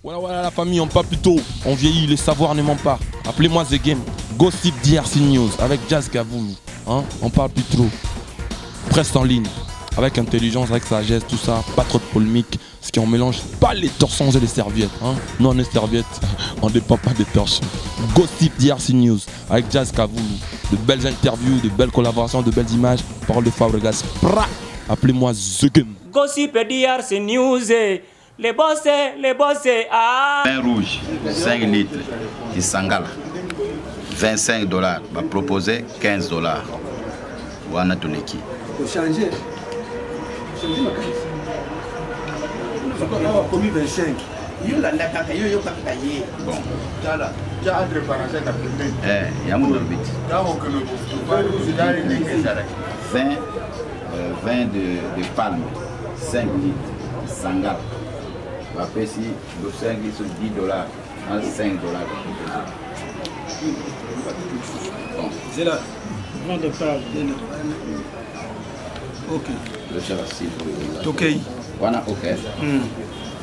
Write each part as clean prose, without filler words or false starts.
Voilà la famille, on part plus tôt, on vieillit, les savoirs ne mentent pas. Appelez-moi The Game, Gossip DRC News avec Jazz Gavoulou. Hein? On parle plus trop. Presse en ligne, avec intelligence, avec sagesse, tout ça, pas trop de polémique. Ce qui on mélange pas les torsons et les serviettes. Hein? Nous on est serviettes, on ne dépend pas des torsons. Gossip DRC News avec Jazz Gavoulou. De belles interviews, de belles collaborations, de belles images. Parole de Fabregas. Appelez-moi The Game. Gossip DRC News. Les bossés, ah. Vin rouge, 5 litres, Kisangala, $25. Va proposer $15. Wana Toneki. Faut changer. On a commis 25. Bon. Vin de palme, 5 litres, Kisangala. Après, si le 5 sur $10, en $5. Bon. C'est là. Ok. Le chef a Ok. Voilà, ok.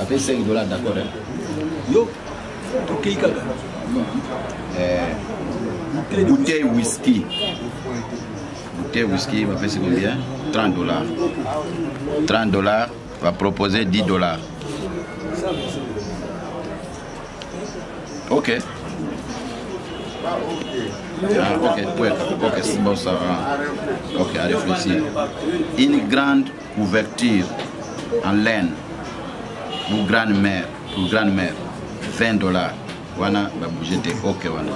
Ça fait $5, d'accord. Yo. Ok, kaka. Bouteille whisky. Bouteille whisky, va faire combien? $30. $30 va proposer $10. Ok. Ok, c'est bon, ça va. Ok, à réfléchir. Une grande couverture en laine pour grand-mère, $20. Voilà, va bouger des ok, voilà.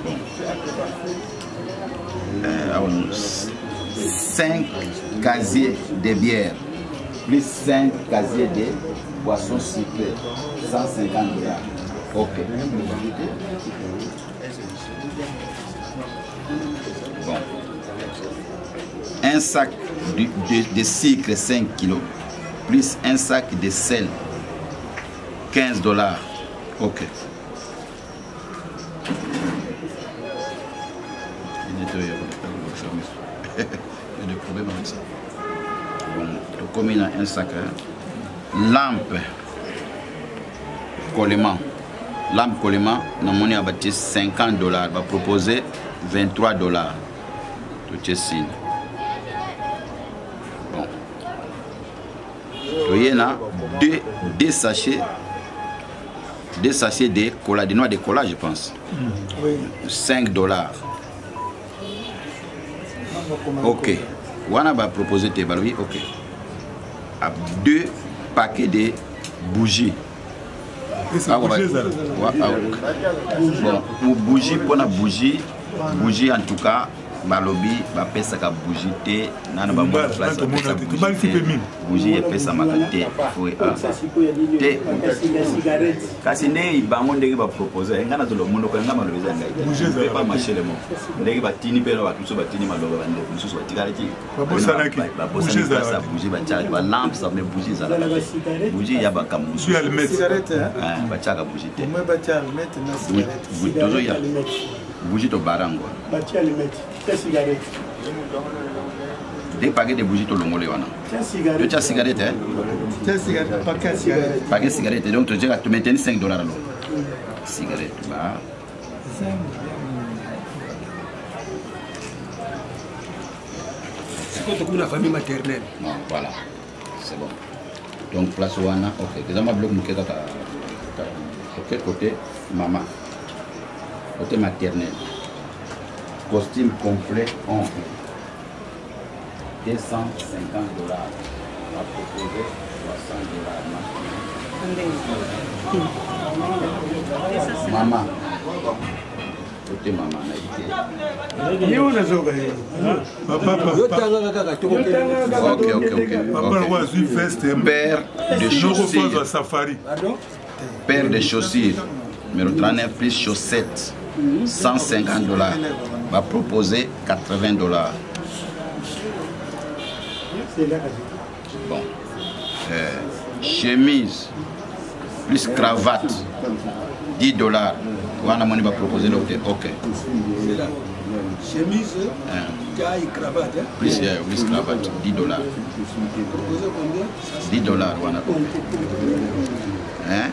Bon. 5 casiers de bière, plus 5 casiers de boissons sucrées, $150. Ok. Bon. Un sac de sucre 5 kg, plus un sac de sel, $15. Ok. Il y a des problèmes avec ça. Bon, comme il a un sac, lampe collement. Lampe collement, la monnaie a bâti $50, va proposer $23. Tout est signe. Bon. Il y a deux sachets de cola, des noix de cola, je pense. $5. Ok. Wana va proposer tes balois. Ok. 2 paquets de bougies. Bon, pour bougie, pour la bougie en tout cas, balobi, va pesa ka bougie té, nana ba mo place bougie et pesa makate, foi a. Té. Kasi ne bango ndenge ba proposer, ngana to lo mundo ko ngama lo bezanga. Bougie pas marcher le mot. Ndenge ba tini pe ba tuso ba tini maloba ba ndeko mususu ba tikareti. Ba bougie ça bougie ba tcha ba lampe ça mais bougie ça. Bougie ya ba kamu. Tu as le mettre cigarette hein. Ba tcha ka bougie té. Moi ba tcha le mettre na cigarette. Toujours ya. Bougie to barango. Ba tcha le mettre. Cigarette. Des paquets de bougies tout le monde. Tu as cigarette, hein? Tu as cigarette, paquet de cigarette. Paquet de cigarette, donc tu as maintenu $5 alors. Cigarette, bah. C'est comme la famille maternelle. Non, voilà. C'est bon. Donc, place Wana, ok. Que ça m'a bloqué côté maman. Côté maternelle. Costume complet en $250 à proposer $60. Maman. Côté maman. Paire de chaussures. Numéro 39 plus chaussettes. $150. Va proposer $80. Bon. Chemise plus cravate $10. Wana moni va proposer l'autre. Ok. Chemise, taille, cravate. Plus cravate, $10. $10, voilà. Hein?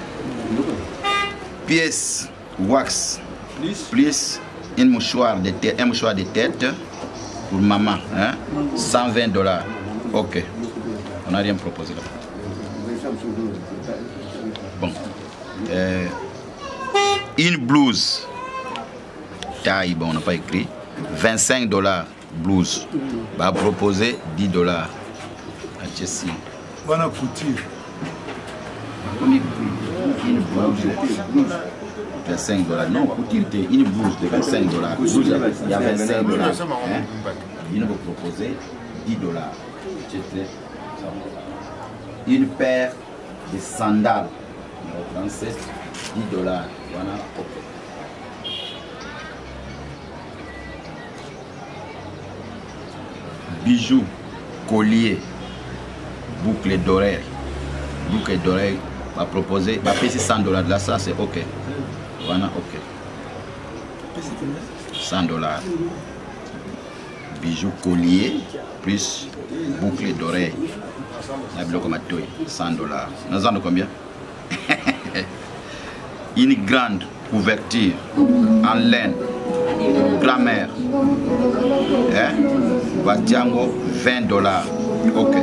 Pièce wax, plus un mouchoir de tête pour maman, hein? $120. Ok, on n'a rien proposé là. Bon, une blouse taille, bon, on n'a pas écrit, $25 blouse, va proposer $10 à Chelsea. Voilà couture. Une blouse, $25. Non, couture, une blouse de $25. Il y a $25. Hein? Il va proposer $10. Une paire de sandales, français, $10. Voilà, ok. Bijoux, collier, boucle d'oreille. Boucle d'oreille va proposer, va payer $100. Là, ça c'est ok. Voilà, ok. $100. Bijoux, collier, plus boucle d'oreille. $100. Nous avons combien? Une grande couverture en laine, grand-mère. Hein? $20. Ok.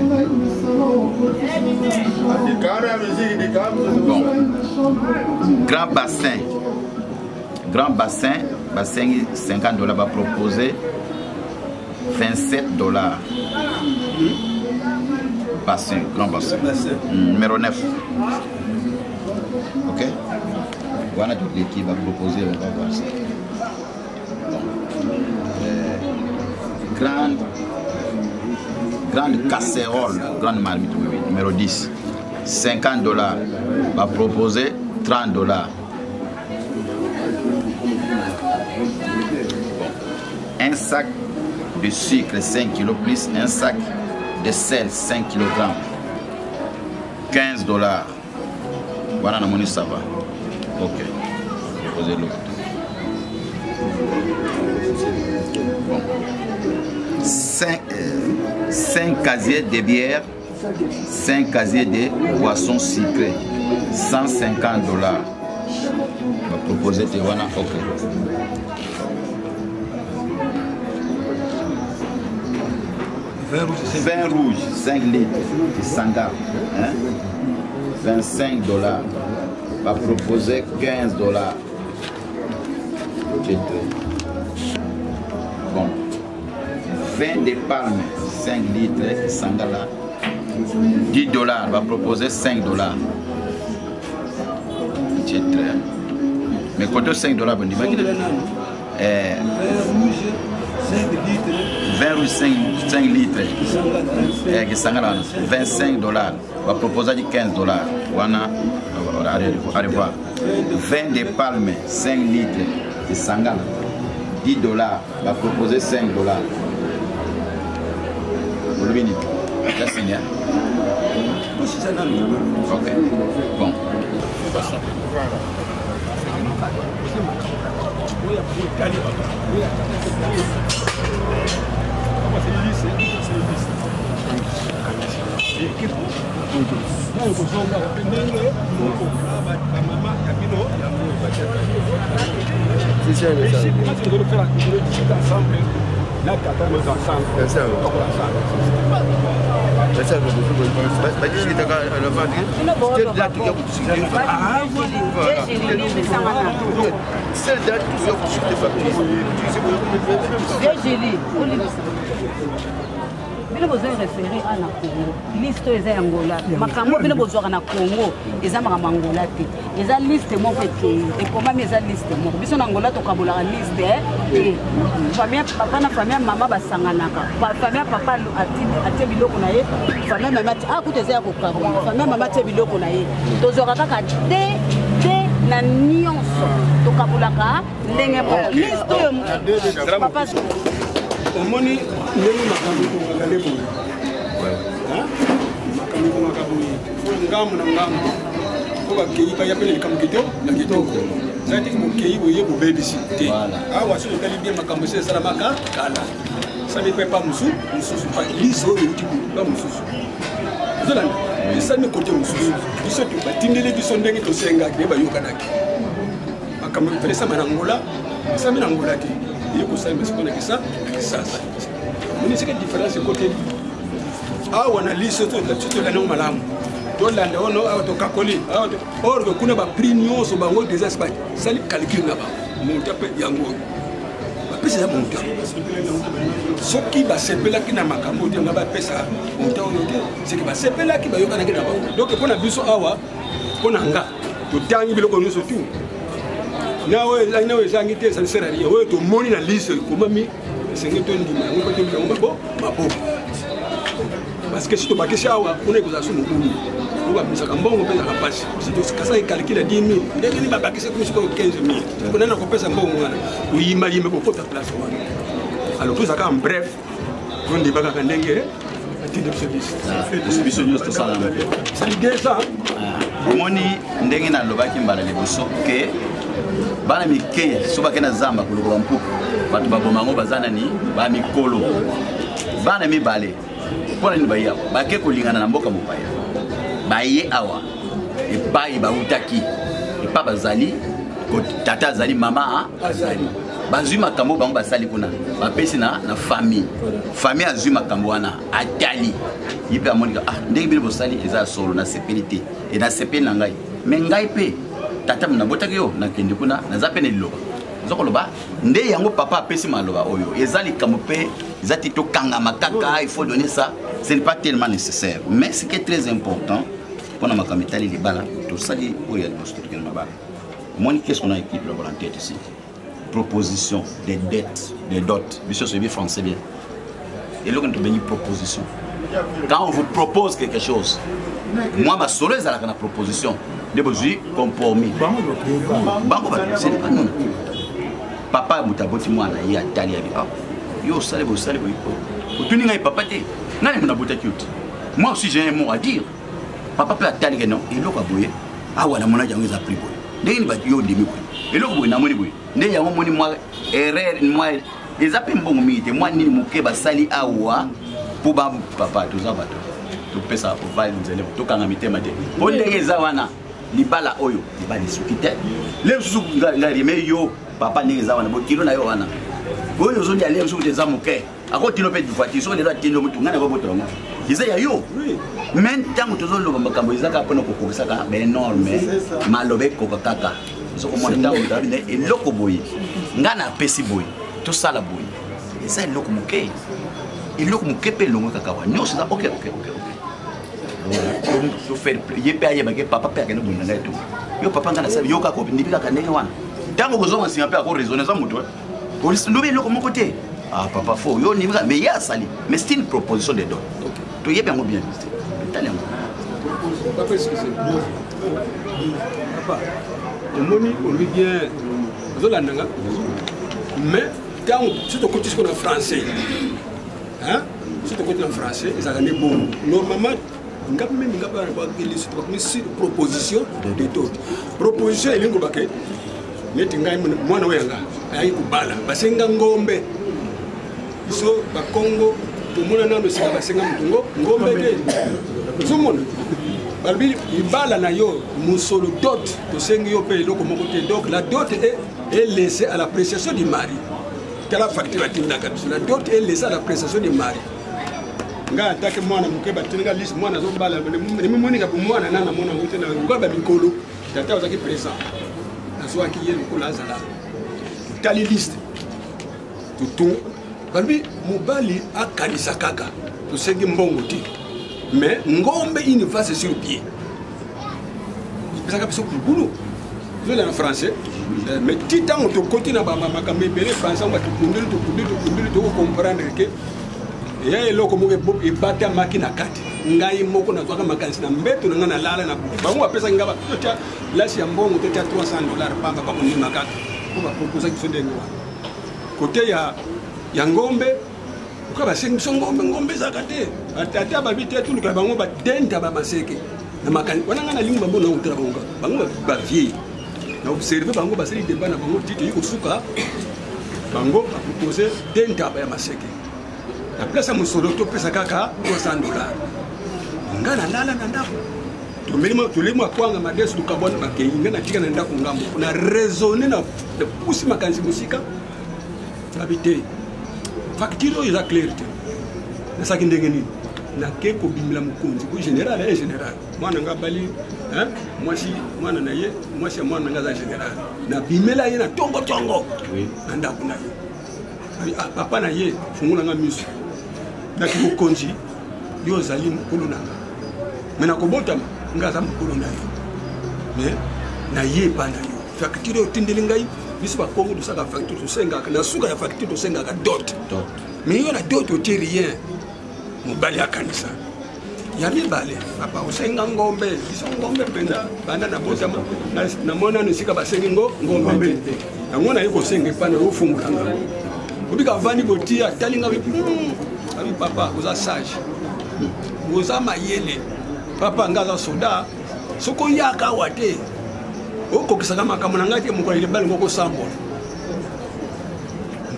Bon. Grand bassin. Grand bassin, $50 va proposer $27. Bassin, grand bassin. Numéro 9. Ok. Voilà toute l'équipe va proposer, on va voir ça. Bon. Grande casserole, grande marmite, oui, numéro 10. $50 va proposer $30. Bon. Un sac de sucre 5 kg plus un sac de sel 5 kg. $15. Voilà, la monnaie, ça va. Ok. Proposez l'autre. Bon. 5 casiers de bière, 5 casiers de boissons sucrées, $150. On va proposer Tijuana, ok. Vin rouge, 5 litres, de Sangha, hein? $25. On va proposer $15. Bon. Vin de palme, 5 litres de Sangala, $10, va proposer $5. Mais quand $5, bon, vin rouge 5 litres de Sangala, $25, va proposer $15. Voilà, allez voir. Vin de palme, 5 litres de Sangala, $10, va proposer $5. Ça signe. Ok. Bon. Bino bozo référé à la Congo. Liste eza Angola. Makambo bino bozo na Congo. Eza makambo Angola te. Eza liste mo fait et comment mais eza liste mo. Biso na Angola to kabola liste et famille papa na famille maman basanganaka. Famille papa ati biloko na ye. Famille maman ah kuta eza ko kabola. Famille maman ati biloko na ye. Tozora kaka te na nyonso. To kabola ka ndenge mo. Liste papa Omoni ndenge makambo ngale mo. Makambo ngamo na ngamo. Ko ba keyi ba yapele likambo kitoko na kitoko. zati mokei boye bobebisi te awa soki otali bien makambo esi esalamaka kala sali mpe pa mosusu pa lise oyo euti pa mosusu ozolanda esali kote mosusu biso batindeli biso ndenge tosengaki ye bayokanaki makambo esama na ngola esami na ngola te ye kosalima sikonakisa kisasa moni seke différence ekoteli awa na lise tolanango malamu tolanda ono awa tokakoli or kuna baprix nyonso bango déjà sali calcul na bango monta mpe yango oyo bapesa ya monta soki basepelaki na makambo te nga bapesa monta oyo te seke basepelaki bayokanaki na bango donc mpo na biso awa mpo na nga totangi biloko nyonso tu nawe ezangi te ça sert à rien oyo tomoni na liste ekomami esenge tondima yango mpe tolika yango mabo parce que si tobakisi awa kuna ekozala so mokulu obamisaka mbongo mpezaka mpasi kasa ekalkile 10 000 ndenge nini babakisi komi sikoyo 15 000 konana kopesa mbongo wana oyimayima kokota place wana alors tozaka en bref tondima kaka ndenge atinde biso nyonso tosala saligesa omoni ndenge nalobaki mbala liboso ke bana mike so bakena zamba kolokola mpuku bato babomango baza nani bamikolo bana mibale mpona nini baye awa bake kolingana na mboka mopaya baye awa epai bautaki epa bazali tata azali mama azali bazwi makambo bango basali kuna bapesi na famille azwi makambo wana atali ye mpe amonika ndenge bino bosali eza solo na sepeli te e na sepeli na ngai me ngai mpe tata nabotaki yo nakende kuna naza mpe na liloba zokoloba nde yango papa apesi maloba oyo eza likambo mpe eza ti tokangama kaka il faut donner ça ce n'est pas tellement nécessaire mais ce qui est très important mpona makambo etali libala tosali oyo ya liboso tokende mabala omoni qu'est-ce qu'on a écrit dans la tête ici proposition des dettes des dots biso soyebi français bien eloko ntobengi proposition quand on vous propose quelque chose moi masolo ezalaka na proposition nde bozwi compromis bango basele pa nuna papa moto aboti mwana ye atali yabi yo osale bosale otuni ngai papa te nani mona botaki yo te moi aussi j'ai un mot à dire papa mpe atali ke non eloko aboye awa namonaki yango eza pris boye ndenge ni bato yo ondimi boye eloko boye namoni boye nde yango moni mwa erreur mwa eza mpe mbongo mingi te mwa nini moke basali awa mpo papa toza bato topesa ovali nzele tokanga mitema te mpo ndenge eza wana libala oyo libala esuki te le mosusu ngarime yo papa ndenge eza wana bokilo na yo wana oyo ozolia le mosusu te eza moke akotino mpe dufati soki lelo atindi motu ngai na bobotolango eza ya yo me ntango tozoloba makambo ezaka mpona kokokisaka baénorme maloba ekoka kaka ozokomona ntango ezali nde eloko boye ngai napesi boye tosala boye eza eloko moke mpe elongo kaka wa nyonso eza ok ye mpe ayebake papa mpe akende boye na ngai to yo papa ngai nasali yo kaka ndibi kaka ndenge wana ntango kozonga nsima mpe akoraisonne eza moto lobi eloko moko te papa fo yo ndibika mais ye asali mais c'est une proposition de don toyebi yango bien tali yango papa omoni olobi bien ozolandanga mais ntango si tokoti siko na français si tokoti na français ezalaka nde bongo normalement ngapi memi ngapi bakelisi tobakomi sur proposition de dot proposition elingi obake neti ngai mwana oyo yanga ayaki kobala basenga ngombe biso bakongo tomona nano esika basenga motu ngombe te ozomona balobi libala na yo mosolo dot tosengi yo mpe eloko moko te donc la dot est laissée à l'appréciation du mari tala facture batindaka biso la dot est laissée à l'appréciation du mari nga atake mwana moke batinga liste mwana azobala nemomonika bomwana nana mwana ngo te na ngola bamikolo tata ozaki présent nazwaki ye lokola azala totali liste tutu balobi mobali akanisa kaka tosengi mbongo te mais ngombe une vase sur pied pesaka biso kulukulu ozola na français mais ti ntango tokoti na bamakambo ebele français batokundeli tokocomprendre ke eya eloko moko ebatamaki na kati ngai moko nazwaka makanisi na mbeto na ngai nalala na bango bapesaki ngai batotya lasi ya mbongo totya $300 pamba bakondima kaka po baproposaki biso ndenge wana kote ya ngombe oka basengi biso ngombe ezaka te ata babi te tuluka bango badenta bamaseke na makanisi wana ngai nalingi bambona otala bango bavieille na observé bango basali débat na bango tite yiko suka bango a proposé denta ba ya maseke na place ya musolo to pesa kaka $200 ngana lala na ndako to limo kwanga madesu tukabona bakei ngana tika na ndako ngambo na raisonner na pusi makanzi musika habité facture ya clarté na saki ndenge nini na keko bimila mukonzi ko général et général mwana ngabali hein mwana na ye mwasi mwana ngaza général na bimela ye na tongo oui anda kuna ye papa na ye fungula nga misu na kikonzi yo zali mukulu nanga mena ko botama ngaza mukulu na yo mais na ye pa na yo facture yo tindeli ngai biso ba Congo dosaka facture to senga na suka ya facture to senga ka dot mais yo na dot o ti rien mobali ya kanisa ya mibale papa osenga ngombe biso ngombe penda banda na botama na mona nisika basengi ngombe ngona yiko senga pana ofungula nga obika vani botia talinga abi papa oza sage oza mayele papa ngaza soda soko yaka wate okokisaka makambo na ngati moko ile bali ngoko sambo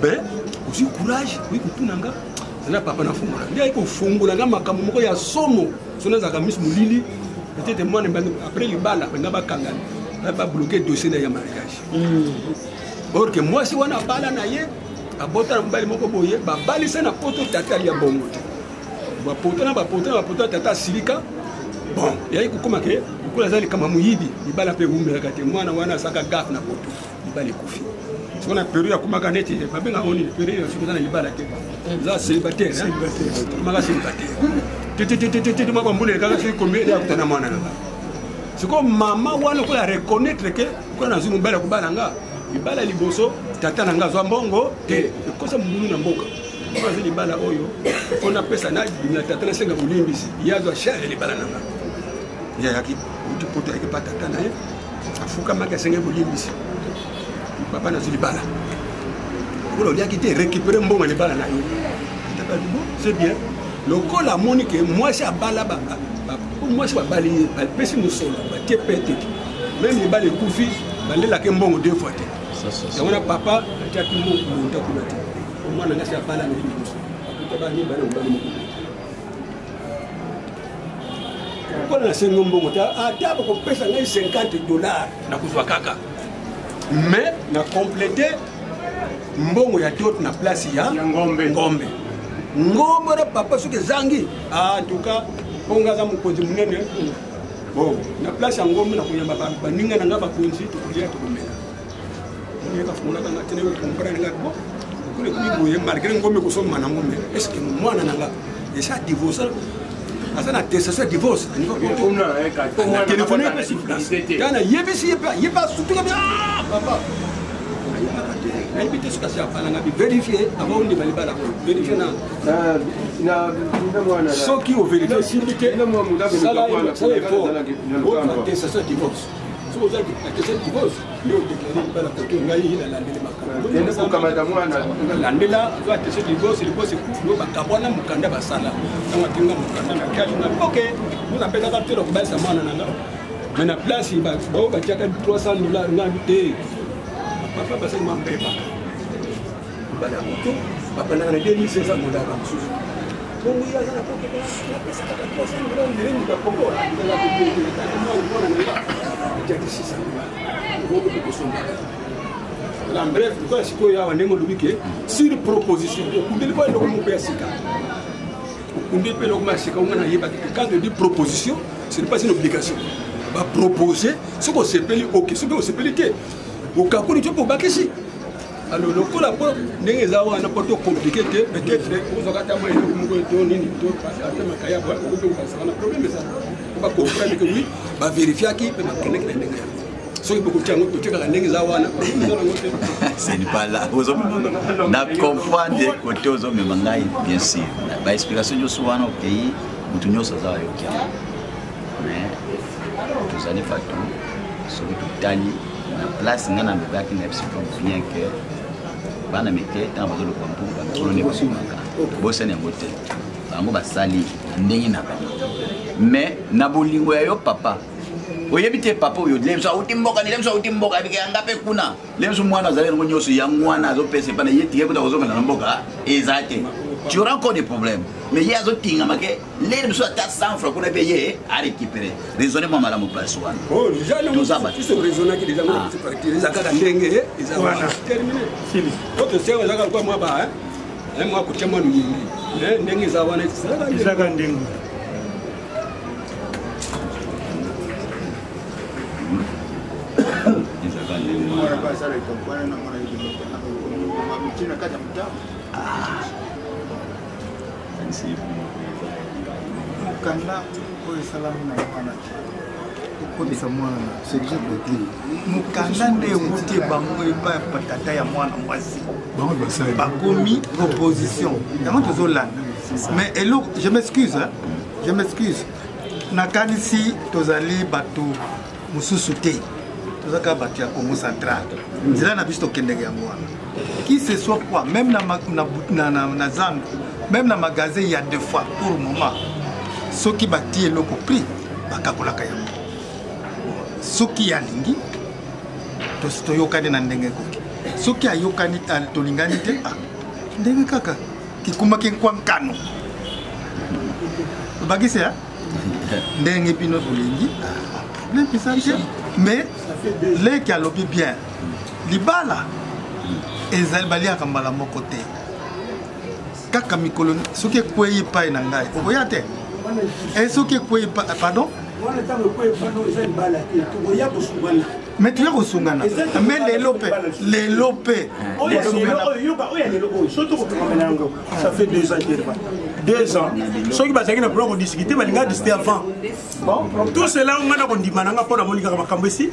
mais aussi courage oui kutunanga na papa na fungula ndia iko fungula nga makambo moko ya somo soneza ka miss mulili peut-être moi après libala nga bakangana ba bloquer dossier na ya mariage or que moi si wana bala na ye abota mbali moko boye ba bali sana poto tata ya bongo ba poto tata silika bon ya iko koma ke kula zali kama muyibi libala pe umela kati mwana wana saka gaf na poto libala kufi sona peru ya kumaka neti babenga oni peru ya fikana libala ke za célibataire maka célibataire tete mama mbule kaka si combien ya kutana mwana nanga siko mama wana kula reconnaître que kuna zimu bala kubala nga libala liboso tata nanga zwa mbongo te kosa mbulu na mboka kwa zili libala oyo ona pesa na bimla tata na senga bulimbisi yazwa share libala nanga ya yaki uti poto yake pata tata na afuka maka senga bulimbisi papa na zili bala pour lui qui récupérer mbongo libala na yo c'est bien le col a monique moi c'est bala baba moi c'est bali pesi musolo ba tie pete même les balles kufi balela ke mbongo deux fois ça on a papa tia kimbo monta kuna te mwana ngasi ya bala na liboso kutaba ni bala mbali moko ko na sengo mbongo ta ata ko pesa ngai $50 na kuzwa kaka mais na compléter mbongo ya dot na place ya ngombe na papa soki zangi en tout cas ponga za mukonzi munene bon na place ya ngombe na kunyamba baninga na ngaba konzi to kulia to kumela ni ka fumula kana tene ko comprendre ngabo kule kuibuye malgré ngombe ko soma na ngombe est-ce que mwana nanga déjà divorce asana tesa divorce ni ko na téléphone pas si place kana yebisi yeba sutuka papa invité ce que ça parle vérifier avant de balibala vérifier na ceux qui ont vérifié si invité ça là ça est fort ça c'est divorce si vous avez un divorce le déclarer pas la côté ngai la landela makamba pour kamata mwana landela doit tester divorce c'est pour ba kabona mukanda basala na tinga mukanda na kaji na OK vous appelez ça tout le basa mwana nanga mais na place ba ba tiaka $300 ngabite papa parce que m'a payé pas bala moto papa na $2500 msusu bongo ya na poke la pesa ka $300 ndeni ka kongo la la bref quoi siko ya wanengo lubike sur proposition okundeli kwa ndo mo pesa sika okundeli pe ndo ma sika ngana yeba que quand je dis proposition ce n'est pas une obligation va proposer ce qu'on s'appelle OK ce qu'on s'appelle que okakuni tu peux bakisi alors le coup là pour ndenge za wana poto compliqué peut-être uzokata mwe mungu to nini to ata makaya kwa ko ça na problème ça on va comprendre que oui va vérifier qui peut makene que ndenge so il beaucoup tiango to tika ndenge za wana c'est pas là na comprendre côté ozo me mangai bien sûr ba explication yo soana au pays mutu nyosa za yo kia mais tous allez faire tout so tout tali na place ngana mbaki na bien que bana meke tant bazolo kompu ba kolone ba sumaka bosa ne ngote bango basali ndenge na bani mais na bolingo ya yo papa oyebite papa oyo lemso autimboka ni lemso autimboka bike ngape kuna lemso mwana zale ngo nyoso ya mwana zo pese pana yeti yekuta kozonga na mboka ezate tu auras encore des problèmes mais il y a zo tinga make lemso ata 100 francs kuna payer à récupérer raisonner moi malamu place wana oh déjà le tu raisonner qui déjà moi c'est parti les akaka ndenge ezabana terminé fini autre c'est on zakaka kwa moi ba hein moi ko temo ni ndenge ezabana ezaka ndenge mukanda oyo esalamu na wana tokodisa mwana c'est déjà petit mukanda nde ewuti bango epa ya patata ya mwana mwasi bakomi proposition yango tozolanda mais eloko je m'excuse nakanisi tozali bato mosusu te tozaka bato ya Congo central nzela na biso tokendeke yango wana qui ce soit quoi même na zando même na magasin il y a deux fois pour le moment soki bati eloko prix bakakolaka yango soki alingi toyokani na ndenge koki soki ayokani tolingani te ndenge kaka kikumaki nkwankano bagise ya ndenge bino tolingi problème pisante mais leki alobi bien libala ezali baliaka mbala moko te kaka mikolo soki ekwei epai na ngai okoya te soki ekwei pardon mais tu es kosungana mais lelo pe ça fait 2 ans 2 ans ceux qui bazaki na pour discuter balinga discuter avant tout cela on a kondima nanga pona monika makambo ici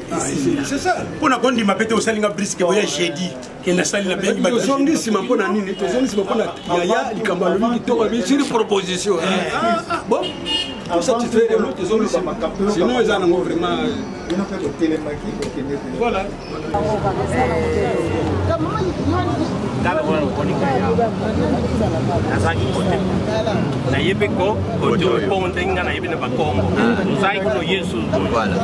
c'est ça pona kondima pete osalinga brisque boya jeudi kena sali na bengi bazongi sima pona nini tozongi sima pona yaya likamba lo mingi to ba sur proposition bon satisfait de l'autre zone sinon ils en ont vraiment voilà na yepe ko to ponde ngana yepe na bakongo uzai kuno yesu voilà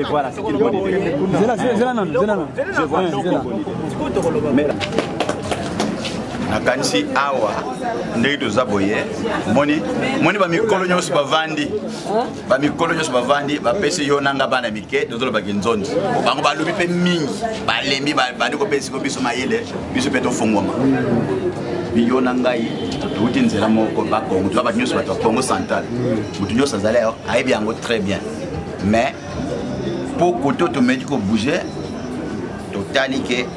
Voilà, c'est une bonne idée. nakanisi awa ndenge toza boye moni ba mikolo nyonso bavandi bapesi yo nanga bana mike tozolobaki nzondi bango balobi mpe mingi balembi bandi kopesiko biso mayele biso mpe tofungwama yo na ngai touti nzela moko bakongo toza bato nyonso bato ya Congo central moto nyonso azali ayebi yango très bien mais po koto tomeki kobouge totali ke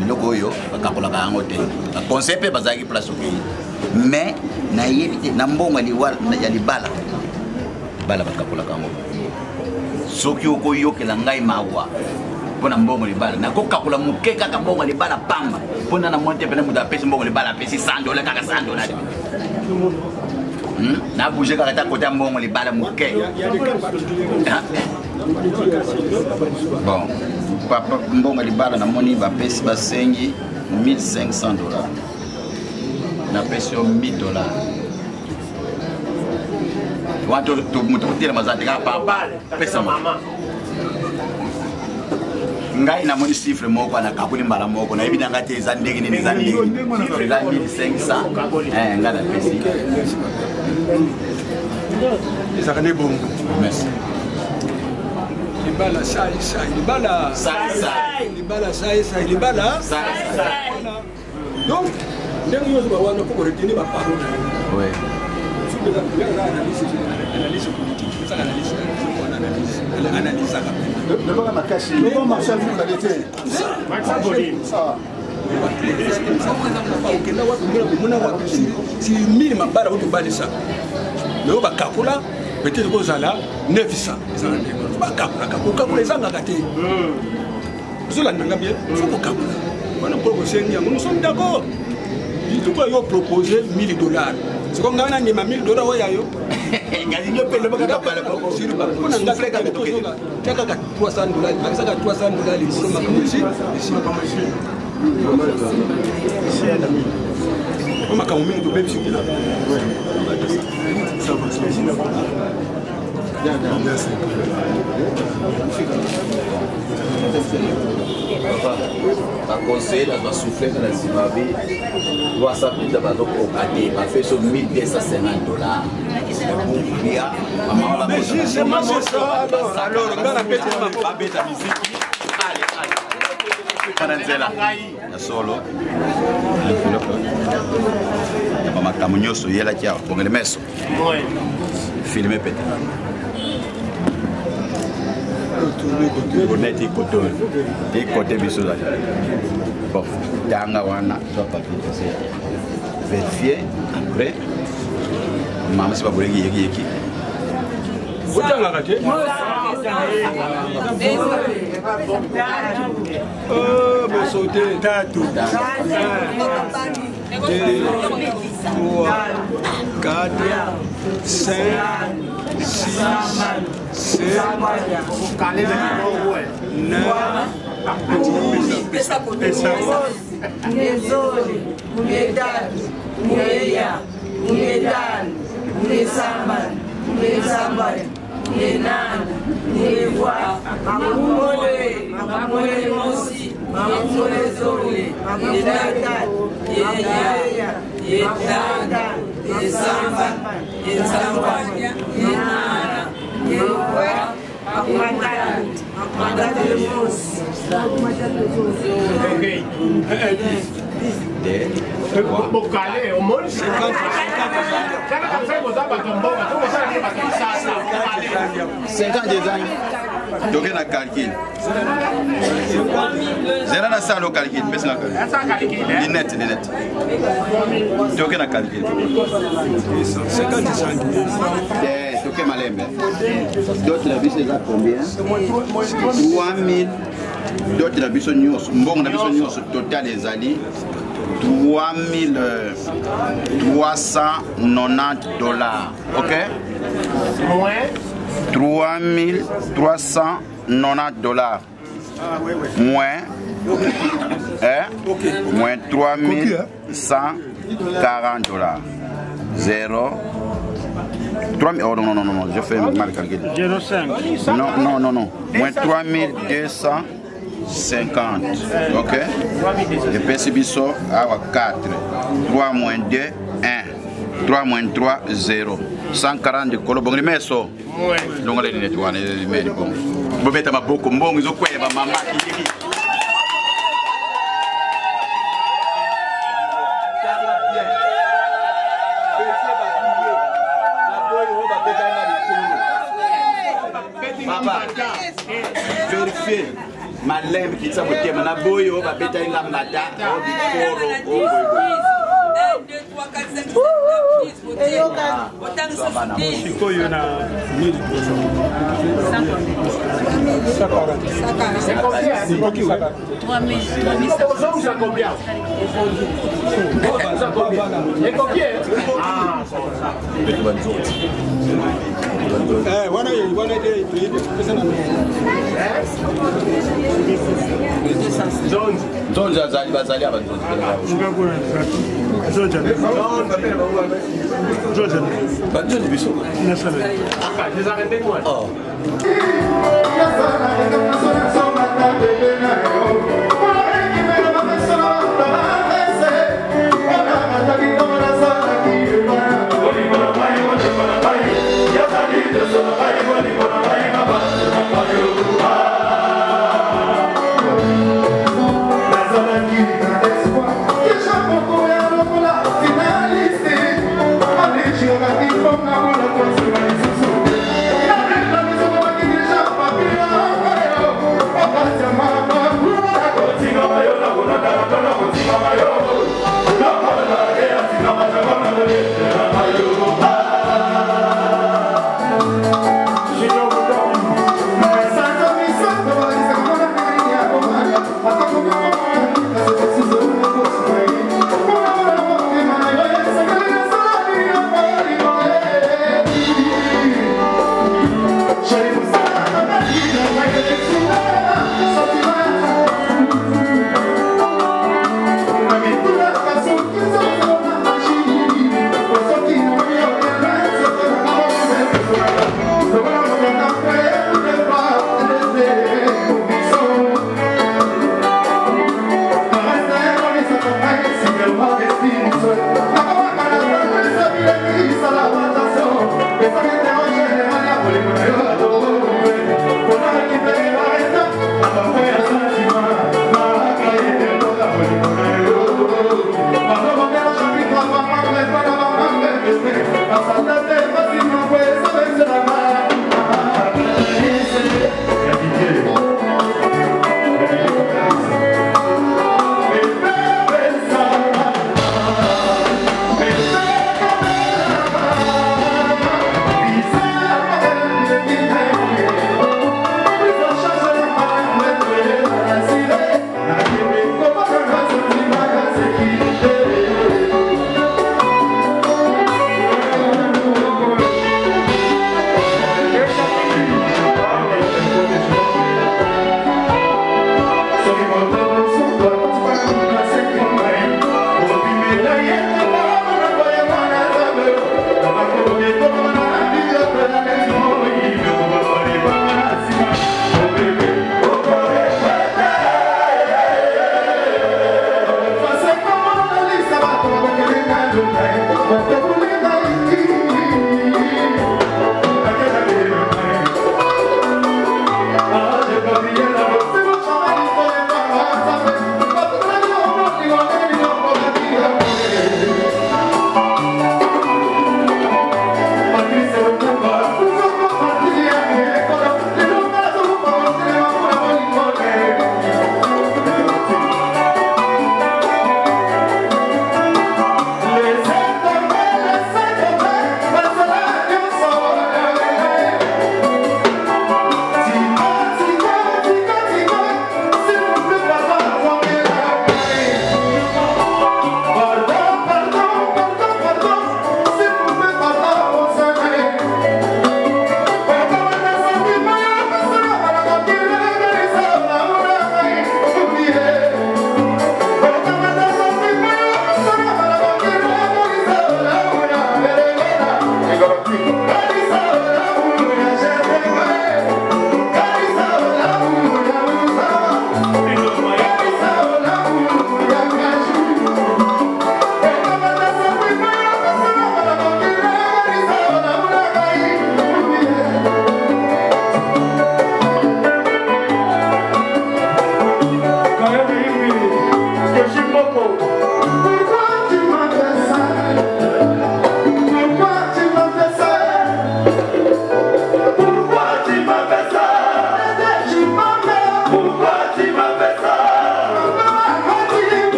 biloko oyo bakakolaka yango te baconseil mpe bazalaki place okei mais nayebi te na mbongo ya libala bala bakakolaka yango soki okoyokela ngai mawa mpona mbongo libala nakokakola moke kaka mbongo libala pamba mpona na monte pene moto apesi mbongo libala apesi $100 kaka $100 nabouge kaka ta kota mbongo libala moke bon papa mbongo libala namoni bapesi basengi $1500 napesi yo $1000 wato moto kotelema za te kaka papa pesa mama ngai namoni chiffre moko anakakuli mbala moko nayebi nanga te eza ndenge nini eza ndenge chiffre eza 1500 ngai napesi ezaka nde bongo merci libala sai libala donc ndenge nyonso bawana mpo koreteni baparole mili mabala otobalisa leo bakakula peut-être kozala 900 bakakula ezangaka te ozolandanga bien fo kokakula wana mpo kosengi yango nous sommes d'accord toi yo proposer $1000. C'est comme ngana ngema $1000 oya yo. Ngazi nyo pele baka bala bako siru ba. On a ngaka ka toke. Kaka ka $300. Makisa ka $300 libolo makamushi. On m'a quand même de bébé sur là. Ça va, merci. Conseil là va souffler dans la Zimbabwe. Doit s'appeler d'abord au cadet, va faire sur $1250. Mais justement c'est ça alors on va la bête ma bête à musique. Pananzela ya solo mama kamunyoso yela kia bongele meso filmer peut-être honnête côté biso là bon danga wana soit pas vérifier après maman c'est pas pour yeki oh, me sauter. Tatou. 1, 2, 3, 4, 5, 6, 7, Bocale, o monte. 50 des ans. Donc on a calcul. Zéro na ça le calcul, mais c'est la calcul. Net. Donc on a calcul. 50 des ans. Donc malembe. D'autres la bise là combien? 3000. D'autres la bise news. Bon la bise news total des alliés. $3,390. Ok? $3,390. Moins. Moins $3,140. 0. 3 oh non, je fais mal calcul. 0,5. Non. Moins 3250. Ok? Et puis c'est 4. 3 moins 2, 1. 3 moins 3, 0. 140 de colo. Bon, mais ça. Donc, on a les nettoyer. Bon, mettre ma boucle. Bon, ils ont quoi? Ma maman qui dit. Papa, vérifiez. Ma lembe qui s'est votée, ma boyo, ma bétail la mata, oh, du coro, oh, 1, 2, 3, 4, 5, 6, 7, 8, Thank you. Thank you.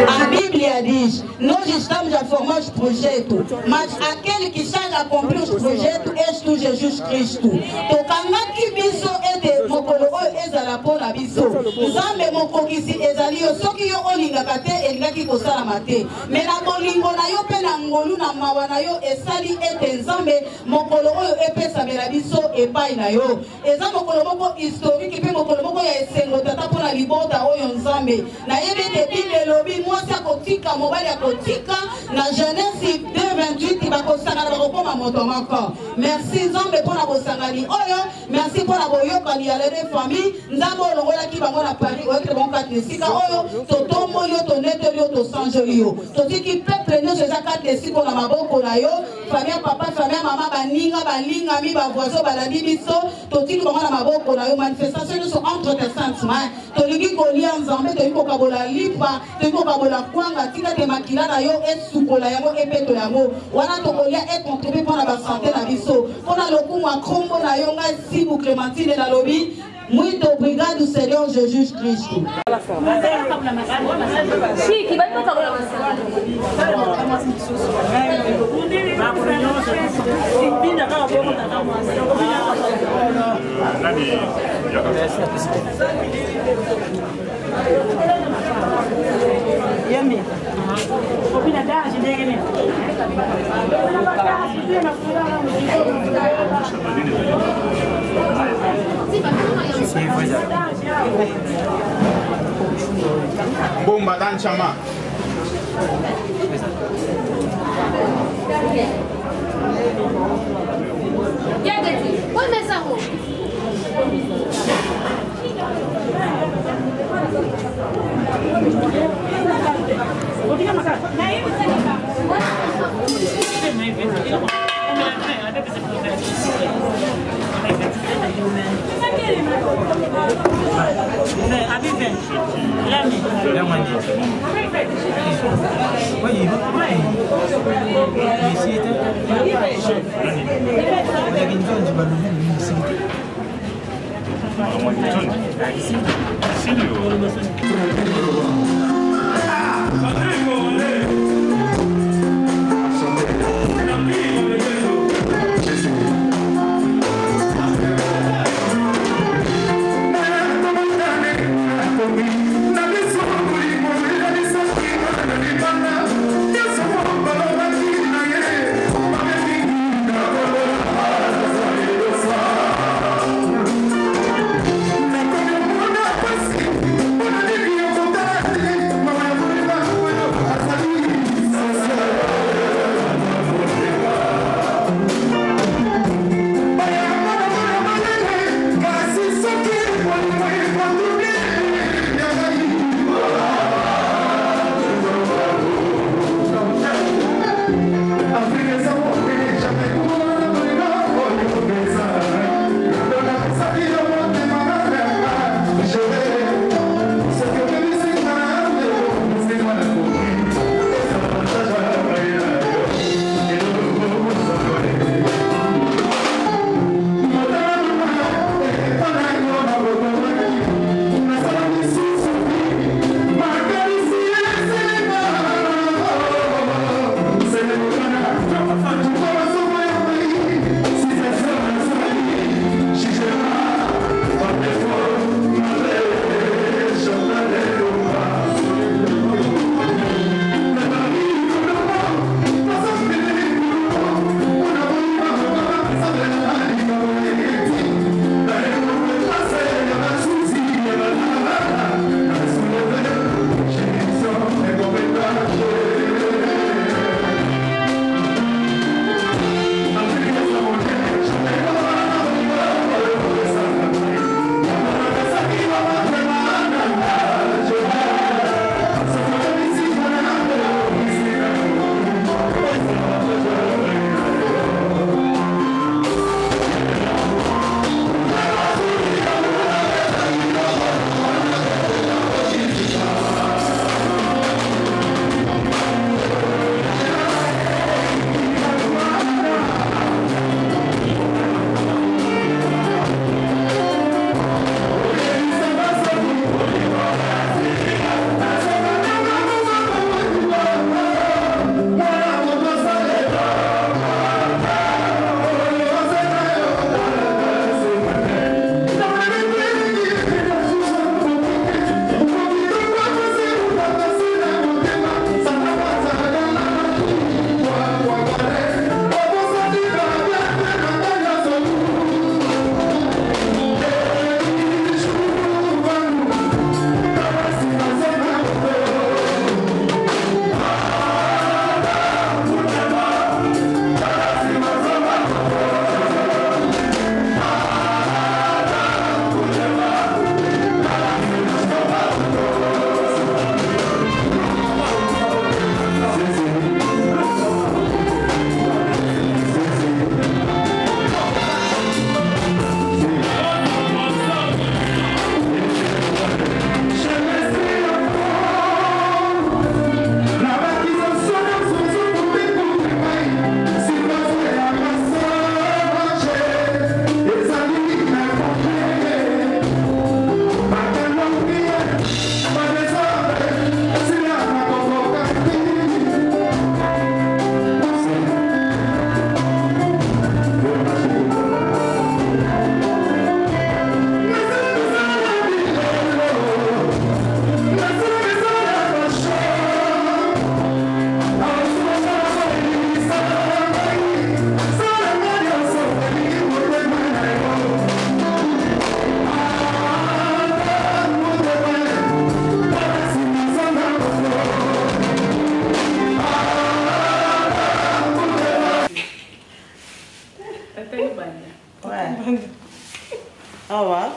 A Bíblia diz, nós estamos a formar os projetos, mas aquele que está a cumprir os projetos és tu, Jesus Cristo. Tokanga ki biso ete mokolo oyo ezala pona biso. Nzambe mokokisi ezali yo soki yo olingaka te elingaki kosalama te. Me na bolingo na yo pe na ngolu na mawa na yo esali ete Nzambe mokolo oyo epesamela biso epai na yo. Eza mokolo moko historique pe mokolo moko ya esengo tata pona libota oyo Nzambe. Na yebe te Bible lobi mwasi akotika mobali akotika na Genèse 2:28 bakosangana bakokoma moto moko. Merci Nzambe pona bosangani oyo, merci pona boyokani ya les familles. Nzambe olongolaki bango na Paris oyekele bango kati esika oyo totombo yo toneteli yo tosanjoli yo. Totiki peuple nyonso eza kati esika na maboko na yo. Famille papa, famille mama baninga balingami bavoisin balandi biso totiki bango na maboko na yo. Manifestation nyonso entre tes saintes mains. Tolingi kolia Nzambe tolingi kokabola lipa tolingi kokabola kwanga tika te makila na yo esukola yango epeto yango wana tokolia ekontribu mpona basante na biso mpona lokumu akombo na yo ngai Sibu Clémentine na lobi muito obrigado Seigneur Jésus Cristo. Yami. Opina da jidege ne. Bomba dan chama. Yagati, onde essa rua? Thank you.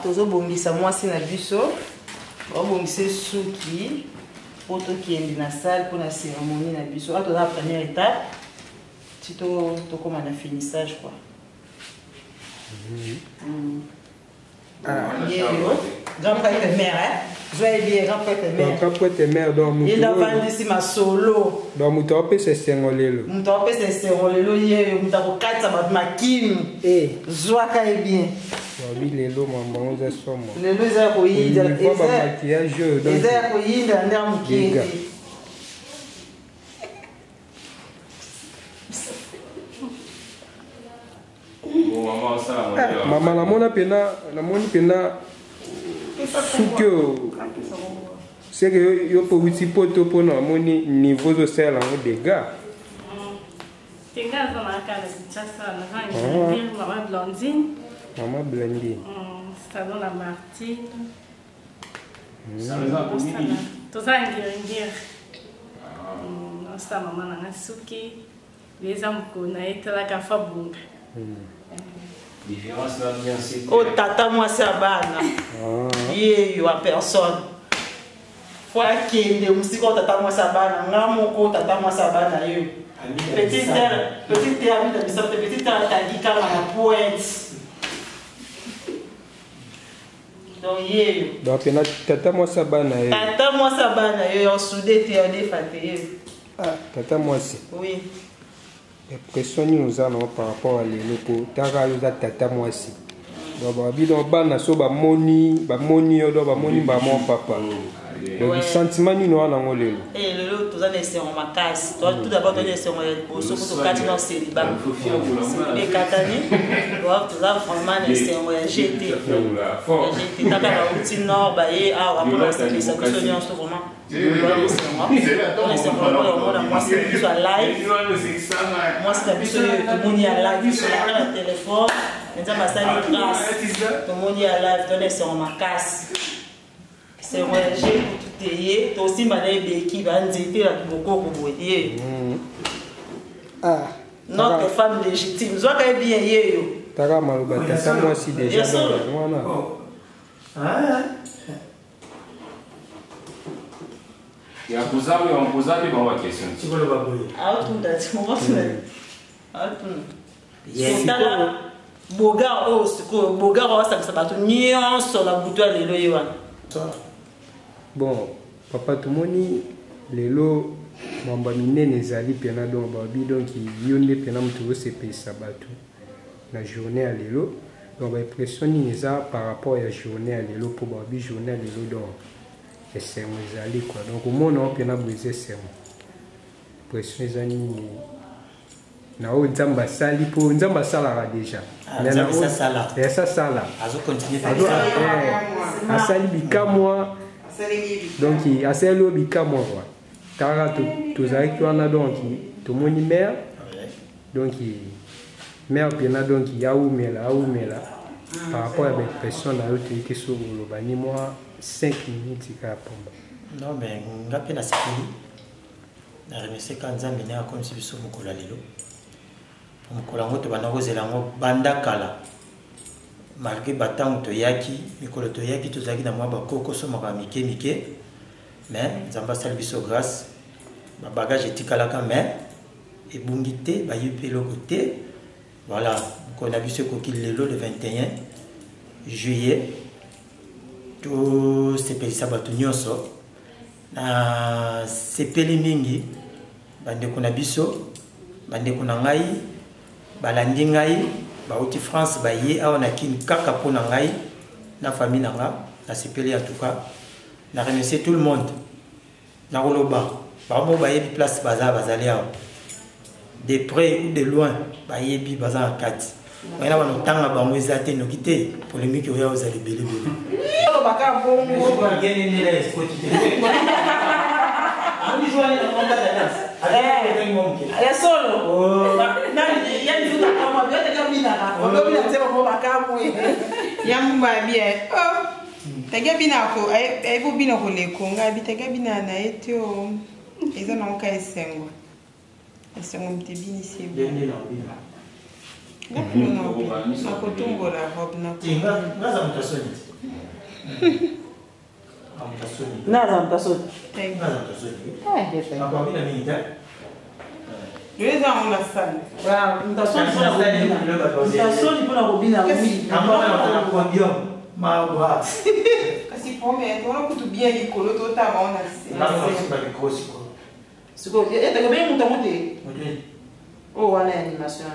tozobongisa mwasi na biso obongise suki po tokende na salle pour la cérémonie na biso toza la première étape ti tokóma na finissage quoi. Grand prêtre mère, joyeux bien, grand prêtre mère. Grand prêtre mère, donc il a vendu ici ma solo. Donc mutope c'est sengolelo. Mutope c'est sengolelo yé, mutako katsa ba makim. Joaka est bien. Oui, lelo mamba onze somo. Lelo za ko yinda, maquillage donc. Eza ko yinda ndam kindi. Maman namona pena suke c'est que yo po witi poto po na moni niveau zo sela ngo dega tenga za na kala tsasa na vangi mama blondine salon la Martine tozangiringira nosa mama nanga suki leza mukona etalaka fabunga. Oh tata moi c'est bana. Yeyo a personne. Fois kende musiko tata moi c'est bana, ngamoko tata moi c'est bana yo. Petite terre de bisante petite terre tandika na pointe. Donc yeyo. Donc na tata moi c'est bana yo. Tata moi c'est bana yo en soudé te en défaté. Ah tata moi c'est. Oui. L'impression nous avons par rapport à l'élopo, tara nous a tata moi si. Donc bidon bana so ba moni odo ba moni ba mon papa. Donc le sentiment nous a dans lelo. Et lelo tous les c'est en ma casse. Tout d'abord donner c'est au soko quatre dans célibat. Les katani doivent tous vraiment c'est en GT. GT tata ba outil nord ba et a rapport à ça ça question sur vraiment. Moi c'est sur live. Moi c'est plus tout le monde est live sur la téléphone. Nous avons ça les grâce. Tout le monde est live donner c'est en ma casse. C'est moi j'ai tout ayé. Toi aussi madame qui va nzete la beaucoup boyer. Ah. Notre femme légitime. Soit qu'elle bien yo. Tara maluba tata moi si déjà voilà. Ah. Ya kuzawi wa kuzawi ba wa question. Sikolo baboye. Autunda timotuna. Autunda. Yesitala boga o siko boga o sakisa batu nyonso la butu lelo yewana. Bon, papa tumoni lelo mamba minene zali pena donc babi donc yonde pena mtu se pesa batu na journée à lelo. Donc ba impression ni za par rapport à journée à lelo pour babi journée à lelo donc c'est moi quoi donc au monde on peut na briser c'est pression zani na o nzamba sali po nzamba sala déjà na ça sala ça sala azo continuer a sali bikamwa donc a sali bikamwa quoi tara to zaki wana donc to moni mère donc mère pena donc ya umela par rapport à la pression na yo te sur le bani moi 5 minutes kapomba. Non mais ngapi na sikili. Na remercier kanzambe na comme si biso mokola lelo. Mokola ngoto bana kozela ngo banda kala. Malgré batango to yaki, mikolo to yaki to zaki na mwa ba koko so maka mike mais nzamba sali biso grâce. Ba bagage etikala ka mais ebungite ba yepe lo côté. Voilà, qu'on a biso ko lelo le 21 juillet. Tout sepelisa bato nyonso na sepeli mingi bandeko na biso bandeko na ngai balandi ngai bauti France baye awa na kini kaka pona ngai na famille na nga na sepeli en tout cas na remercier tout le monde na koloba bamo bayebi place bazali awa de près ou de loin bayebi baza en kati wana wana tanga bango ezate nokite polémique oya ozali belé baka bongo ngene ni la escotité ani joie na konda da danse ale solo nani yani tuta kama biote kabina ko bina sema ko baka mwe yamba bien oh tege bina ko ai bo bina ko le konga bi tege bina na etio eza na ka esengo mtebini sebo na kutumbola robe na ngaza mtasoni Nada, mtasoni. Déjà on a ça. Mtasoni pour la robine. Kasi pombe, tona kutu bien likolo totaba on a ça. Siko, t'as bien monté monté. Oh, voilà l'animation.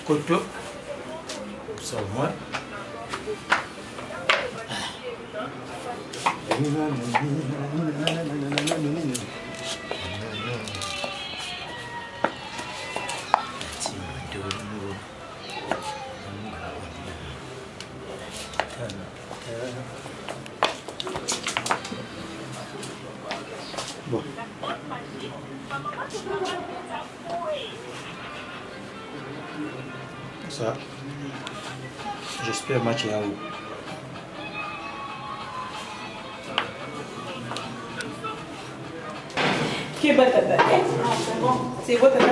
Koto, ça au moins. Bon. Ça, j'espère match à où. Qui est batata? C'est quoi tata?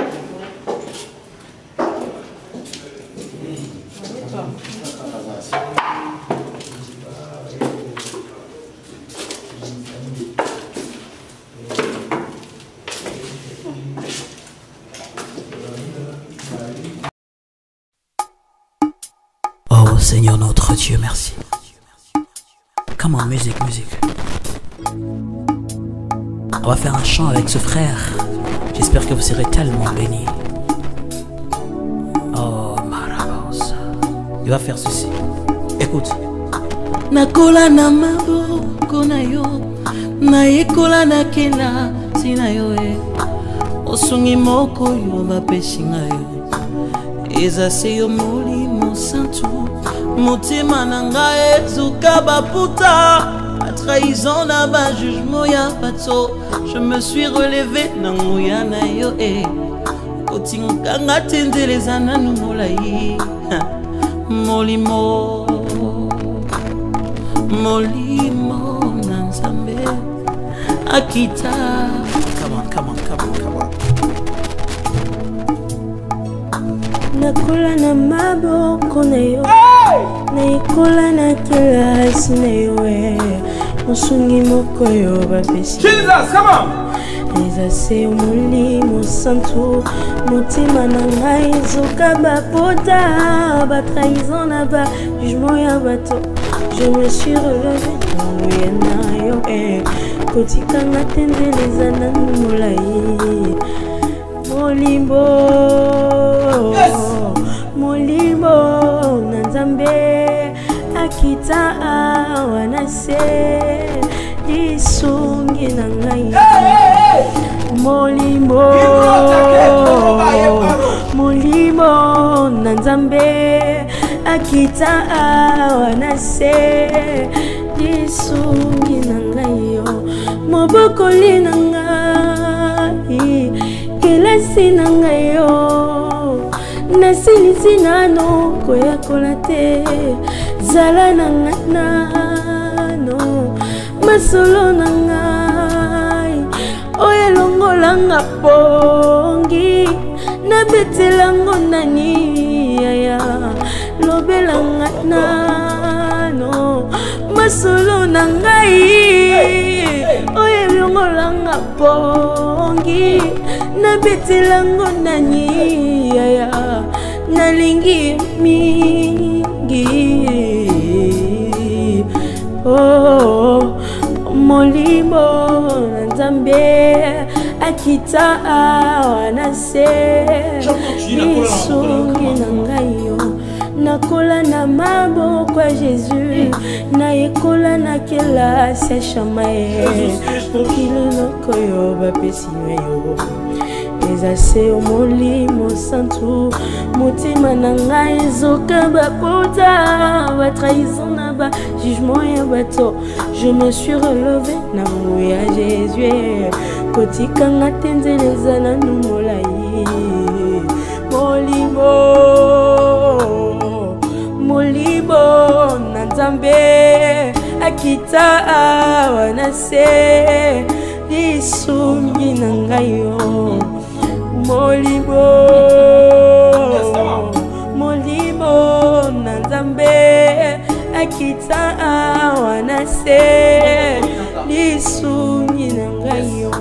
Oh Seigneur notre Dieu, merci. Comment musique. On va faire un chant avec ce frère. J'espère que vous serez tellement bénis. Oh Marabos. Il va faire ceci. Écoute. Nakola na maboko na yo, na ekola na kela sina yo e. Osungi moko yo bapesinga yo. Eza se yo molimo santu. Motema nanga ezuka baputa. La trahison na ba jugement ya pato. Je me suis relevé nangoya na yo e. Kotinganga tendele zananu molai. Molimo nanzambe akita. Come on. Nakola na maboko na yo, na ikola na kilasi na yo, mosungi moko yo bapesi. Jesus, come on! Eza se molimo santu, motima na ngai ezoka bapota, batrahison na ba jugement ya bato. Je me suis relevé nangoya na yo, kotikanga tendeleza nanu molai. Molimo nanzambe akita wanase isungi na ngai. Molimo nanzambe akita wanase isungi na ngai yo. Mobokoli na ngai kelasi na ngai yo. Nasilisi nano koyakola te. Zala na ngai nano masolo na ngai. Oye longolanga pongi nabetelango nani yaya. Lobela ngai nano masolo na ngai. Oye longolanga pongi nabetelango nani yaya. nalingi mingi. Oh, molimo nzambe akita awana se lisungi na ngai yo nakola na maboko ya Jésus na ekola na kelasi ya shamae okileloko yo bapesi yo eza se molimo santu motima na ngai ezoka bapota batrahison na bajugement ya bato. Je me suis relevé na moya Jésus kotikanga te nzela eza nanu molai molimo molimo na nzambe akita awa na se lisungi na ngai yo molimo molimo na nzambe akita awa na se lisungi na ngai yo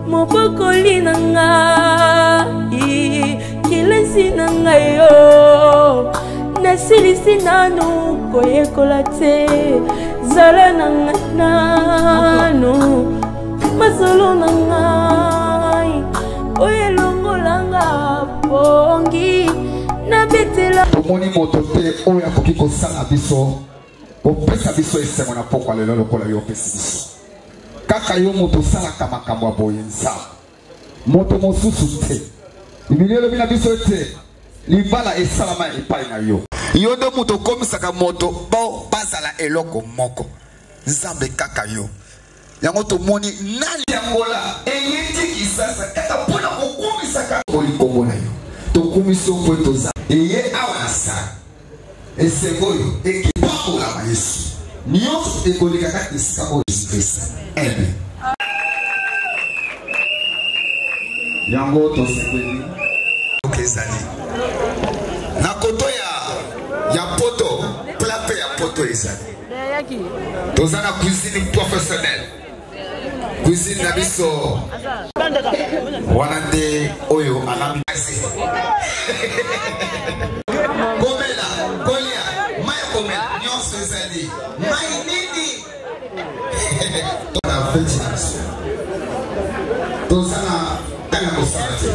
mobokoli na ngai kilesi na ngai yo nasilisi nanu koyekola te zala na ngai nanu masolo na ngai oyelongolanga pongi na betela omoni moto te oyo akoki kosala biso opesa biso esengo na pokwa lelo lokola yo opesi biso kaka yo moto osalaka makambo ya boye nzambe moto mosusu te biblia elobi na biso ete libala esalama epai na yo yo nde moto okomisaka moto bo bazala eloko moko nzambe kaka yo yango tomoni nani yangola eyeti kisasa kaka mpona kokumisaka olikombo na yo tokumisi yo mpo toza eye awa na sala esengo oyo ekipakolama yesu nyonso ekolikaka esika oyo yesu kristo amen yango tosepeli ezali na koto ya poto plape ya poto ezali toza na cuisine professionnelle cuisine na biso wana nde oyo alambi komela kolia maya komela nyonso ezali mai nini na ventilation toza na tanga kosala te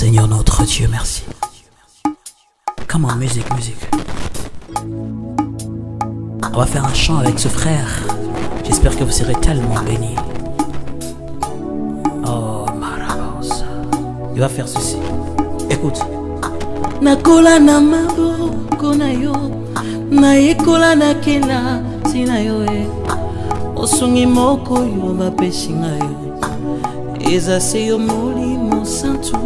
Seigneur notre Dieu, merci. Come on, musique. On va faire un chant avec ce frère. J'espère que vous serez tellement bénis. Oh, Marabosa. Il va faire ceci. Écoute. Nakola na maboko na yo, na ekola na kela sina yo e. Osungi moko yo bapesi na yo. Eza se yo molimo santu.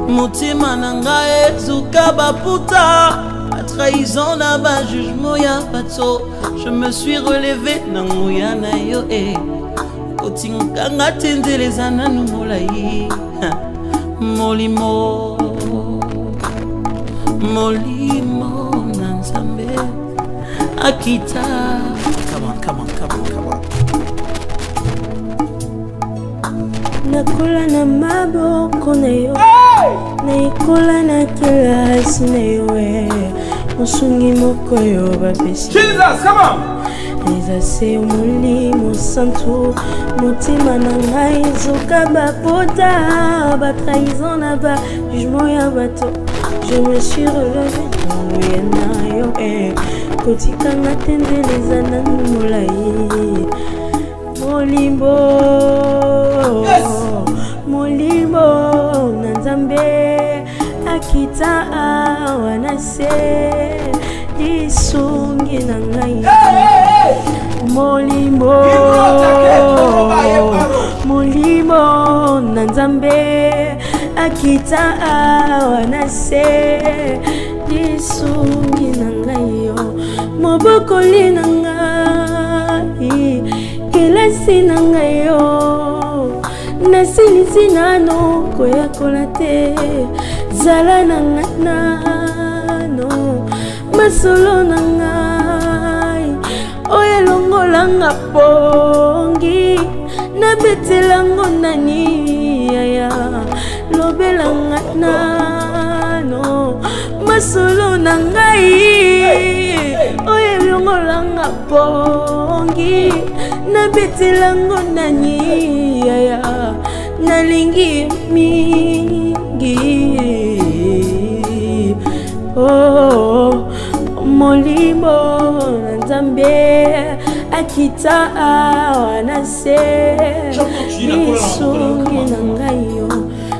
Motima na ngai ezuka baputa trahison na ba jugement ya bato. Je me suis relevé na nguya na yo e kotinganga tendeleza nanu molai molimo molimo na nzambe akita. Come on. Nakola na maboko na yo, naikola na kelasi na yo, mosungi moko yo bapesi. Jesus, come on! Eza se molimo santu, motima na ngai zoka bapota, batrahison na ba jugement ya bato. Je me suis relevé na yo, kotikanga tendeleza nanu molai molimbo. Molimo na nzambe akita wana se lisungi na ngai. Molimo na nzambe akita wana se lisungi na ngai yo. Mobokoli na ngai kelasi na ngai yo. Nasilisi nano koyakola te zala na nano masolo na ngai oyo elongolanga pongi nabetelango nani yaya lobelanga nano masolo na ngai oyo elongolanga pongi nabetelango nani yaya nalingi mingi. Oh, molimo na nzambe akita wana se lisungi na ngai yo.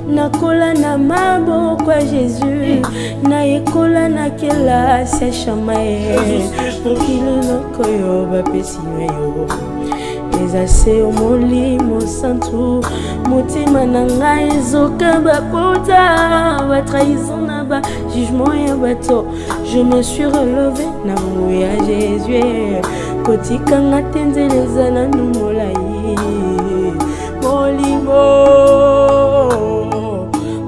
Nakola na maboko ya Jésus, nayekola na kelasi ya shamae mokililoko yo bapesi yo. Eza se molimo santu, motima na ngai zoka bapota, batrahison na ba jugement ya bato. Je me suis relevé na moyo ya Jésus, kotikanga tendeleza nanu molai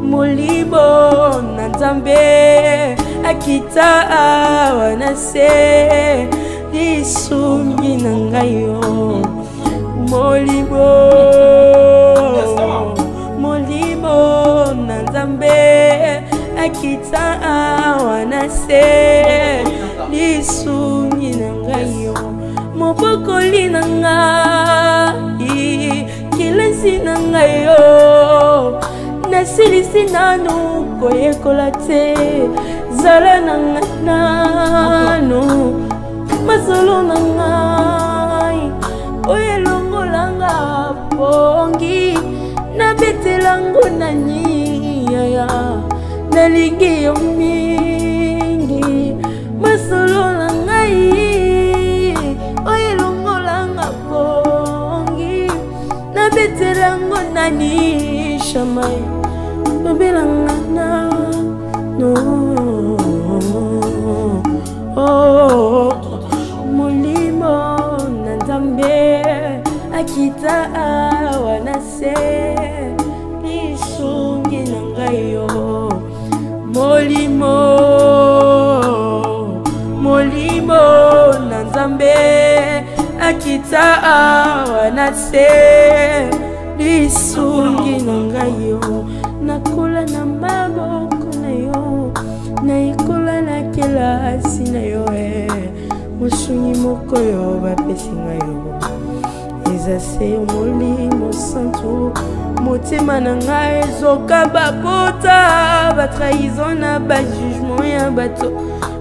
molimo na nzambe akita wana se lisungi na ngai yo. Molimo na nzambe akita wana se lisungi na ngai yo. Mobokoli na ngai kelasi na ngai yo. Nasilisi nanu koyekola te zala na nano masolo na ngai oyo elongolanga pongi nabetelango nani yaya nalingi yo mingi masolo na ngai oyo elongolanga pongi nabetelango nani shamai lobelanga no. Oh, molimo na nzambe akita wana se lisungi na ngai yo. Molimo na nzambe akita wana se lisungi na ngai yo. Nakola na maboko na yo, naikola na kelasi na yo, mosungi moko yo bapesi ngai yo. Eza se molimo santu, motima na ngai zoka bapota, batrahison na ba jugement ya bato.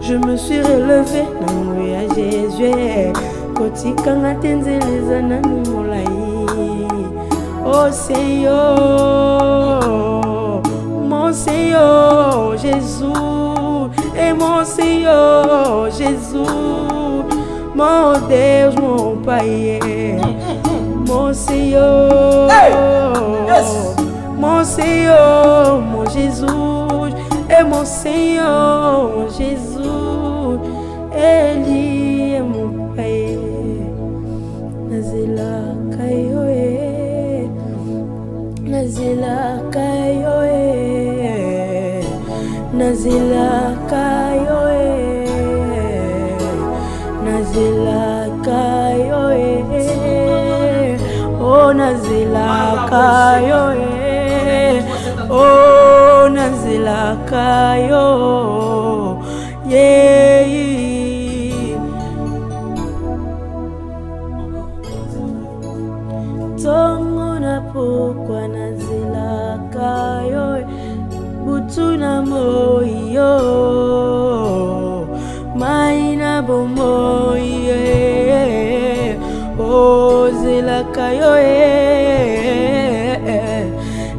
Je me suis relevé na moyo ya Jésus, kotikanga tendeleza nanu molai. Oh Seigneur, mon Seigneur Jésus, et mon Seigneur Jésus, mon Deus, mon Pai, mon Seigneur, mon Seigneur, mon Jésus, et mon Seigneur, mon Jésus, Ele est mon Pai, Nazela Kayoe. nazilaka yo nazilaka yo nazilaka yo oh nazilaka yo oh nazilaka yo yeah. Tongo na pokwa nazilaka yo butu na moyo maina bomoye oh zilaka yo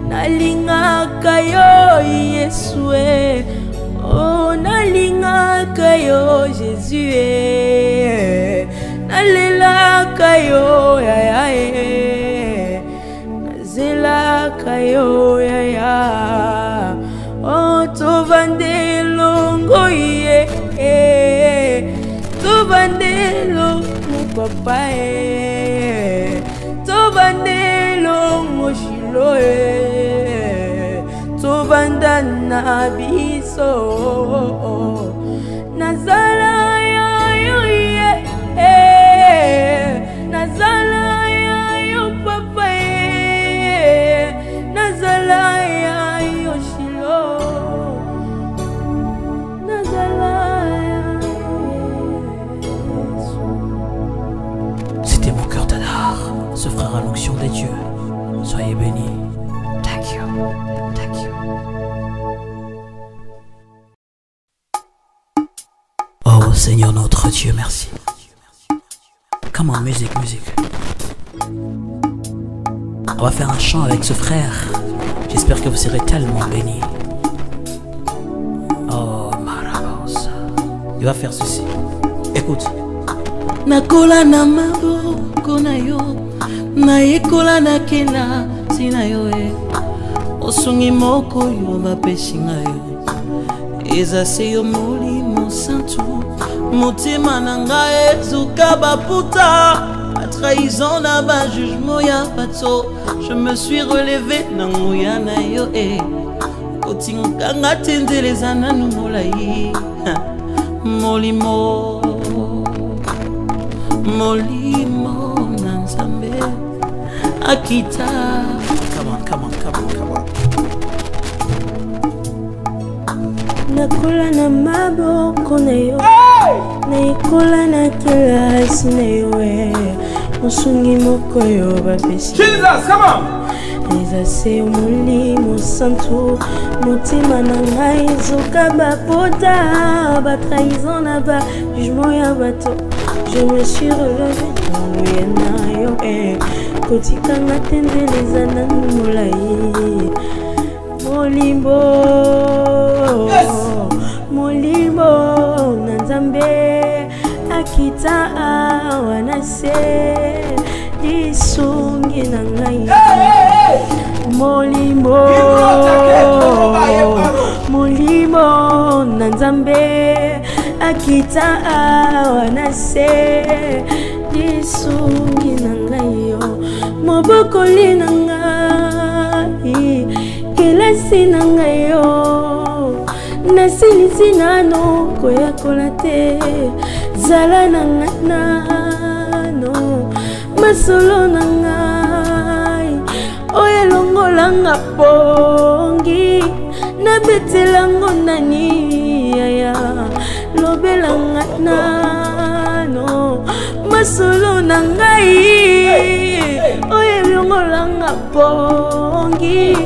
nalingaka yo Yesu oh nalingaka yo Jésus nalelaka yo ya nazilaka yo ya oh tovandelo ye tovandelo papa tovandelo moshilo tovandana biso nazala yo nazala yo papa nazala yo shilo C'était mon cœur d'Adar, ce frère à l'onction des dieux. Soyez bénis. Thank you. Thank you. Oh Seigneur notre Dieu, merci. Come on, musique. On va faire un chant avec ce frère. J'espère que vous serez tellement bénis. Oh, Marabosa. Il va faire ceci. Écoute. Nakola na maboko na yo, nayekola na kena sina yo osungi moko yo bapesi na yo. Eza se yo molimo santu, motema na ngai ezuka baputa. La trahison na ba jugement ya pato. Je me suis relevé na ngoya na yo kotinganga tendele nanu molai. Molimo molimo na Nzambe akita. Come on. nakola na maboko na yo naikola na kelasi na yo mosungi moko yo bapesi eza se molimo santu motima na ngai ezoka bapota batrahison na ba jugement ya bato. Je me suis relevé na yo kotikanga tendeleza nanu molai molimo na Nzambe akita awa na se lisungi na ngai molimo na Nzambe akita awa na se lisungi na ngai yo mobokoli na ngai kelasi na ngai yo nasilisi nano koyakola te zala na ngai nano masolo na ngai oyo elongolanga pongi nabetelango nani yaya lobelanga nano masolo na ngai oyo elongolanga pongi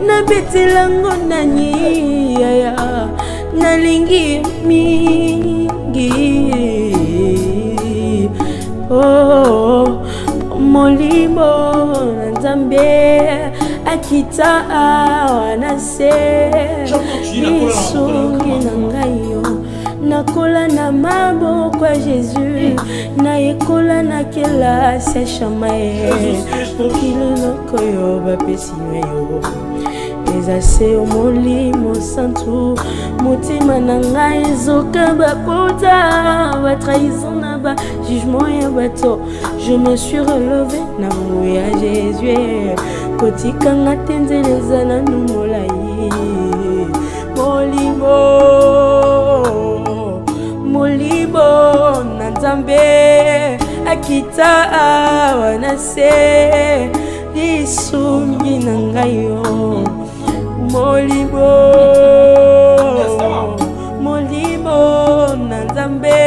nabetelango nani yaya nalingi mingi oh molimo na Nzambe akita awa na se lisungi na ngai yo nakola na maboko ya Jésus nayekola na kelasi ya shamae mokililoko yo bapesi yo eza se molimo santu motima na ngai ezoka bapota batrahison na ba jugement ya bato. Je me suis relevé na ya Jésus kotikanga te nzeleza nanu molai molimo molimo na nzambe akita awa na se lisungi na ngai yo molimo molimo na nzambe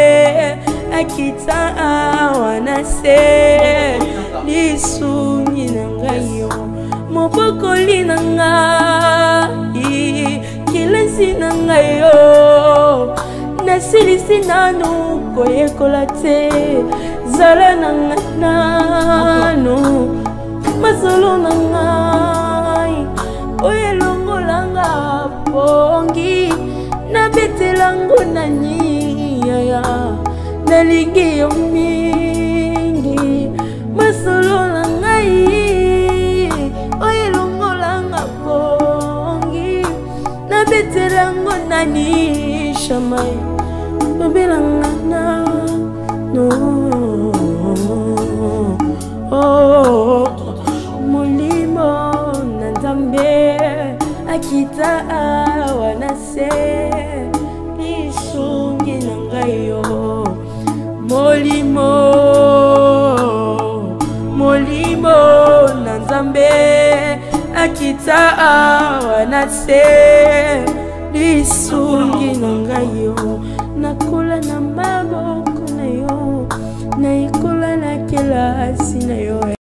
akita awa na se lisungi na ngai yo mobokoli na ngai kilesi na ngai yo nasilisi nanu koyekola te zala na ngai nanu masolo na ngai oyo elongolanga pongi nabetelango nani yaya nalingi yo mingi masolo na ngai oyo elongolanga pongi nabetelango nani shamai babelanga na no oh molimo na nzambe akita awa na se lisungi na ngai yo molimo molimo na nzambe akita awa na se lisungi na ngai yo nakola na maboko na yo naikola na kelasi na yo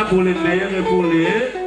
pour les meilleurs et pour les meilleurs.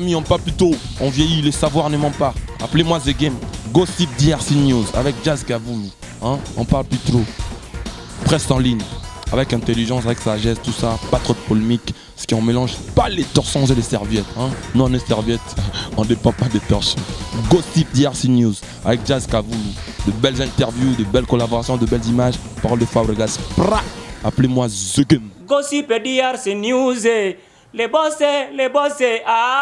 amis, on parle plus tôt. On vieillit, le savoir ne ment pas. Appelez-moi The Game. Gossip DRC News avec Jazz Gavoulou. Hein? On parle plus trop. Presse en ligne. Avec intelligence, avec sagesse, tout ça. Pas trop de polémique. Ce qu'on mélange pas les torsons et les serviettes. Hein? Non, les serviettes, on ne dépend pas des torsons. Gossip DRC News avec Jazz Gavoulou. De belles interviews, de belles collaborations, de belles images. Parole de Fabregas. Appelez-moi The Game. Gossip DRC News. Les boss, ah.